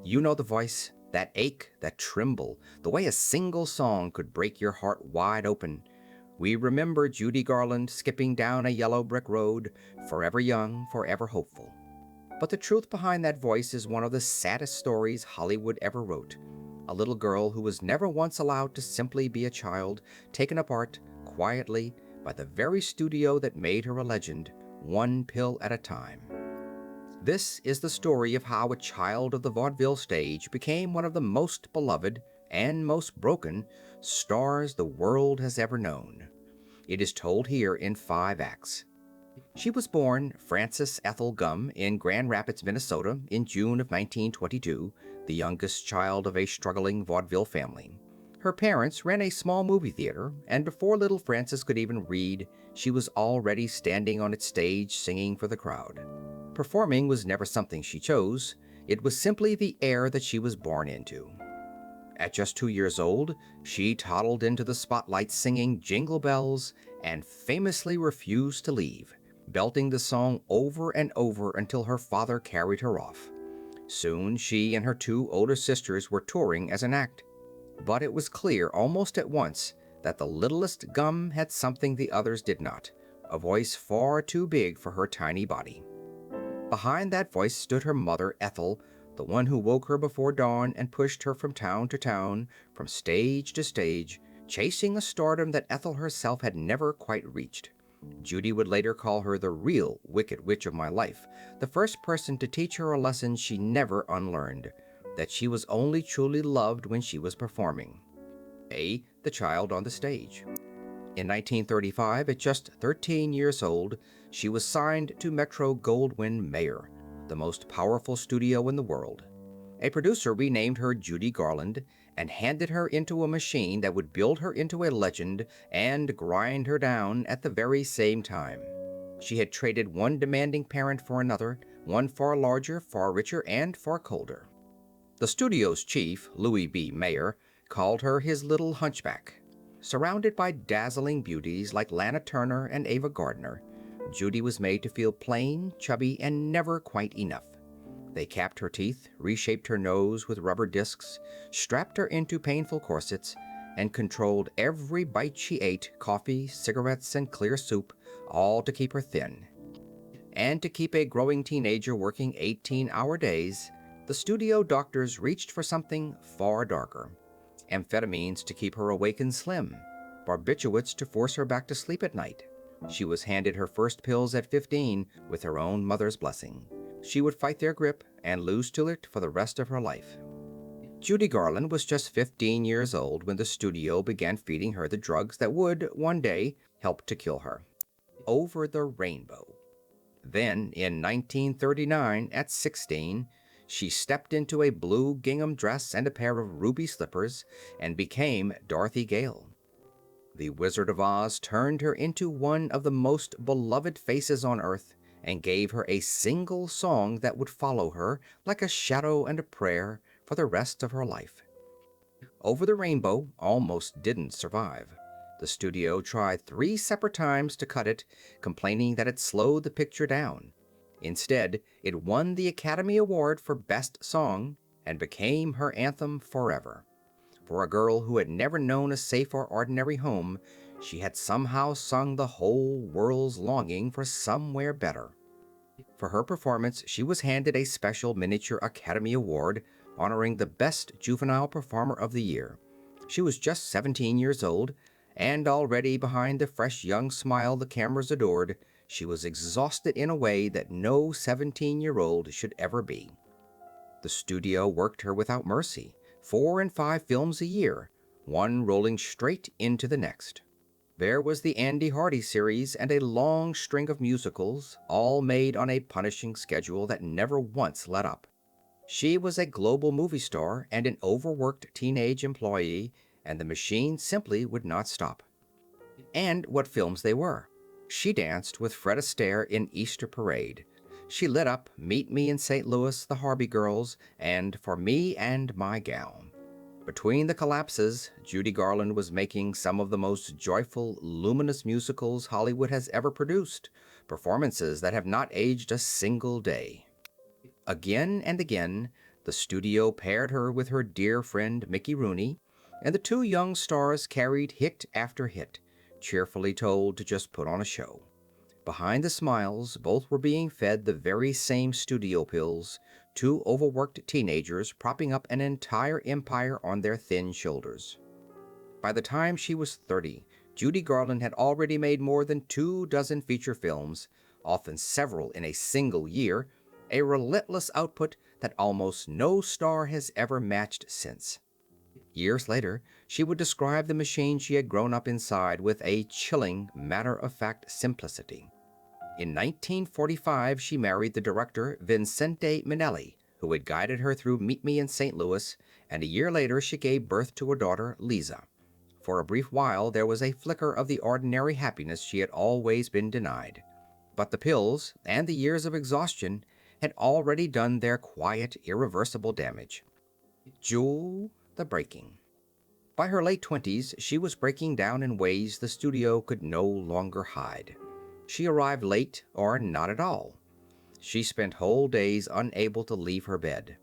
You know the voice, that ache, that tremble, the way a single song could break your heart wide open. We remember Judy Garland skipping down a yellow brick road, forever young, forever hopeful. But the truth behind that voice is one of the saddest stories Hollywood ever wrote. A little girl who was never once allowed to simply be a child, taken apart, quietly, by the very studio that made her a legend, one pill at a time. This is the story of how a child of the vaudeville stage became one of the most beloved and most broken stars the world has ever known. It is told here in 5 acts. She was born Frances Ethel Gum in Grand Rapids, Minnesota in June of 1922, the youngest child of a struggling vaudeville family. Her parents ran a small movie theater, and before little Frances could even read, she was already standing on its stage singing for the crowd. Performing was never something she chose. It was simply the air that she was born into. At just 2 years old, she toddled into the spotlight singing Jingle Bells and famously refused to leave, belting the song over and over until her father carried her off. Soon she and her 2 older sisters were touring as an act. But it was clear almost at once that the littlest Gum had something the others did not, a voice far too big for her tiny body. Behind that voice stood her mother, Ethel, the one who woke her before dawn and pushed her from town to town, from stage to stage, chasing a stardom that Ethel herself had never quite reached. Judy would later call her the real Wicked Witch of my life, the first person to teach her a lesson she never unlearned, that she was only truly loved when she was performing. The child on the stage. In 1935, at just 13 years old, she was signed to Metro-Goldwyn-Mayer, the most powerful studio in the world. A producer renamed her Judy Garland and handed her into a machine that would build her into a legend and grind her down at the very same time. She had traded one demanding parent for another, one far larger, far richer, and far colder. The studio's chief, Louis B. Mayer, called her his little hunchback. Surrounded by dazzling beauties like Lana Turner and Ava Gardner, Judy was made to feel plain, chubby, and never quite enough. They capped her teeth, reshaped her nose with rubber discs, strapped her into painful corsets, and controlled every bite she ate, coffee, cigarettes, and clear soup, all to keep her thin. And to keep a growing teenager working 18-hour days, the studio doctors reached for something far darker. Amphetamines to keep her awake and slim, barbiturates to force her back to sleep at night. She was handed her first pills at 15 with her own mother's blessing. She would fight their grip and lose to it for the rest of her life. Judy Garland was just 15 years old when the studio began feeding her the drugs that would, one day, help to kill her. Over the rainbow. Then, in 1939, at 16, she stepped into a blue gingham dress and a pair of ruby slippers and became Dorothy Gale. The Wizard of Oz turned her into one of the most beloved faces on earth and gave her a single song that would follow her like a shadow and a prayer for the rest of her life. Over the Rainbow almost didn't survive. The studio tried 3 separate times to cut it, complaining that it slowed the picture down. Instead, it won the Academy Award for Best Song and became her anthem forever. For a girl who had never known a safe or ordinary home, she had somehow sung the whole world's longing for somewhere better. For her performance, she was handed a special miniature Academy Award honoring the Best Juvenile Performer of the Year. She was just 17 years old, and already behind the fresh young smile the cameras adored, she was exhausted in a way that no 17-year-old should ever be. The studio worked her without mercy, 4 and 5 films a year, one rolling straight into the next. There was the Andy Hardy series and a long string of musicals, all made on a punishing schedule that never once let up. She was a global movie star and an overworked teenage employee, and the machine simply would not stop. And what films they were. She danced with Fred Astaire in Easter Parade. She lit up Meet Me in St. Louis, The Harvey Girls, and For Me and My Gal. Between the collapses, Judy Garland was making some of the most joyful, luminous musicals Hollywood has ever produced, performances that have not aged a single day. Again and again, The studio paired her with her dear friend Mickey Rooney, and the two young stars carried hit after hit, cheerfully told to just put on a show. Behind the smiles, both were being fed the very same studio pills, two overworked teenagers propping up an entire empire on their thin shoulders. By the time she was 30, Judy Garland had already made more than 24 feature films, often several in a single year, a relentless output that almost no star has ever matched since. Years later, she would describe the machine she had grown up inside with a chilling, matter-of-fact simplicity. In 1945, she married the director Vincente Minnelli, who had guided her through Meet Me in St. Louis, and a year later she gave birth to a daughter, Lisa. For a brief while, there was a flicker of the ordinary happiness she had always been denied. But the pills and the years of exhaustion had already done their quiet, irreversible damage. Jewel the breaking. By her late 20s, she was breaking down in ways the studio could no longer hide. She arrived late or not at all. She spent whole days unable to leave her bed.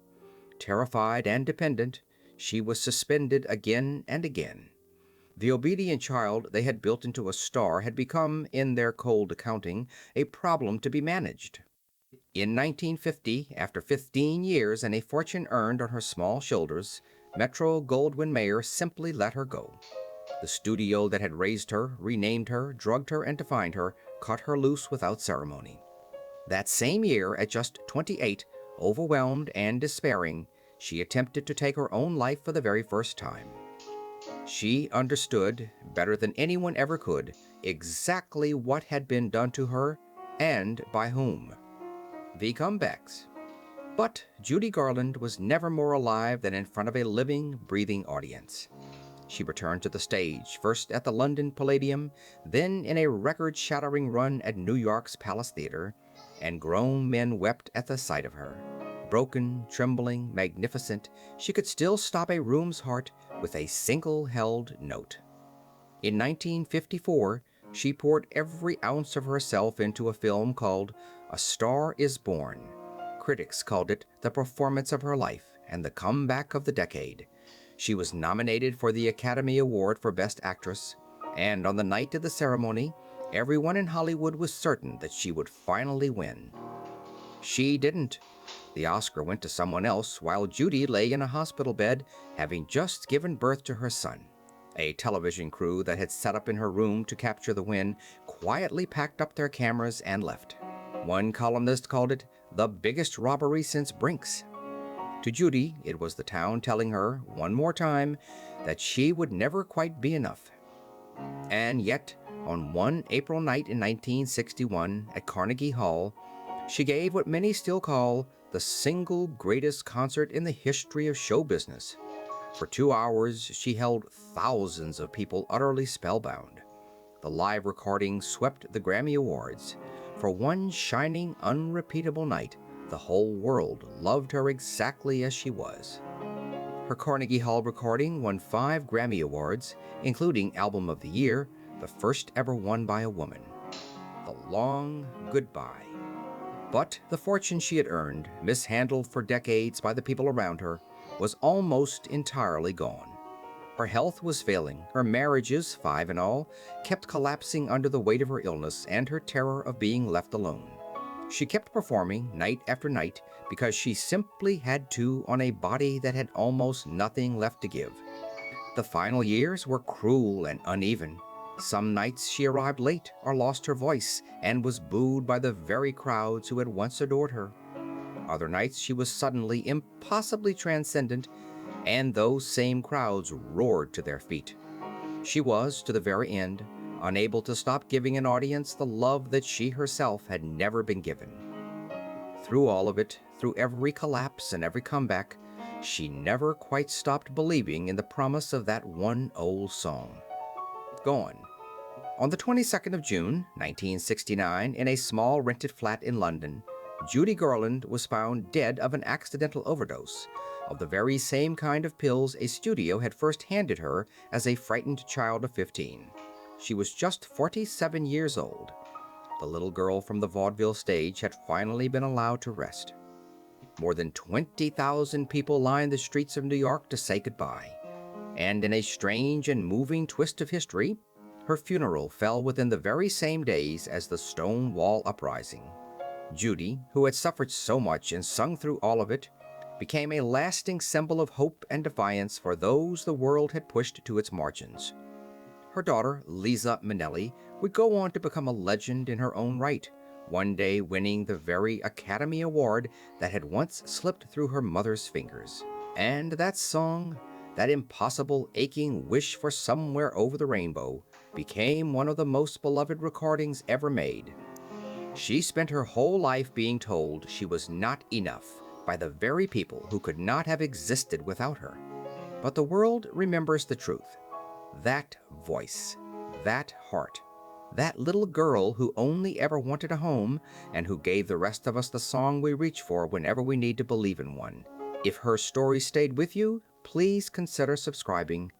Terrified and dependent, she was suspended again and again. The obedient child they had built into a star had become, in their cold accounting, a problem to be managed. In 1950, after 15 years and a fortune earned on her small shoulders, Metro-Goldwyn-Mayer simply let her go. The studio that had raised her, renamed her, drugged her, and defined her, cut her loose without ceremony. That same year, at just 28, overwhelmed and despairing, she attempted to take her own life for the very first time. She understood, better than anyone ever could, exactly what had been done to her and by whom. The comebacks. But Judy Garland was never more alive than in front of a living, breathing audience. She returned to the stage, first at the London Palladium, then in a record-shattering run at New York's Palace Theater, and grown men wept at the sight of her. Broken, trembling, magnificent, she could still stop a room's heart with a single held note. In 1954, she poured every ounce of herself into a film called A Star is Born. Critics called it the performance of her life and the comeback of the decade. She was nominated for the Academy Award for Best Actress, and on the night of the ceremony, everyone in Hollywood was certain that she would finally win. She didn't. The Oscar went to someone else while Judy lay in a hospital bed, having just given birth to her son. A television crew that had set up in her room to capture the win quietly packed up their cameras and left. One columnist called it the biggest robbery since Brinks. To Judy, it was the town telling her, one more time, that she would never quite be enough. And yet, on one April night in 1961 at Carnegie Hall, she gave what many still call the single greatest concert in the history of show business. For 2 hours, she held thousands of people utterly spellbound. The live recording swept the Grammy Awards. For one shining, unrepeatable night, the whole world loved her exactly as she was. Her Carnegie Hall recording won 5 Grammy Awards, including Album of the Year, the first ever won by a woman. The long goodbye. But the fortune she had earned, mishandled for decades by the people around her, was almost entirely gone. Her health was failing, her marriages, 5 in all, kept collapsing under the weight of her illness and her terror of being left alone. She kept performing night after night because she simply had to on a body that had almost nothing left to give. The final years were cruel and uneven. Some nights she arrived late or lost her voice and was booed by the very crowds who had once adored her. Other nights she was suddenly impossibly transcendent, and those same crowds roared to their feet. She was, to the very end, unable to stop giving an audience the love that she herself had never been given. Through all of it, through every collapse and every comeback, she never quite stopped believing in the promise of that one old song. Gone. On the 22nd of June, 1969, in a small rented flat in London, Judy Garland was found dead of an accidental overdose of the very same kind of pills a studio had first handed her as a frightened child of 15. She was just 47 years old. The little girl from the vaudeville stage had finally been allowed to rest. More than 20,000 people lined the streets of New York to say goodbye. And in a strange and moving twist of history, her funeral fell within the very same days as the Stonewall Uprising. Judy, who had suffered so much and sung through all of it, became a lasting symbol of hope and defiance for those the world had pushed to its margins. Her daughter, Liza Minnelli, would go on to become a legend in her own right, one day winning the very Academy Award that had once slipped through her mother's fingers. And that song, that impossible aching wish for somewhere over the rainbow, became one of the most beloved recordings ever made. She spent her whole life being told she was not enough by the very people who could not have existed without her. But the world remembers the truth. That voice, that heart, that little girl who only ever wanted a home and who gave the rest of us the song we reach for whenever we need to believe in one. If her story stayed with you, please consider subscribing.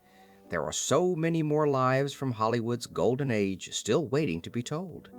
There are so many more lives from Hollywood's golden age still waiting to be told.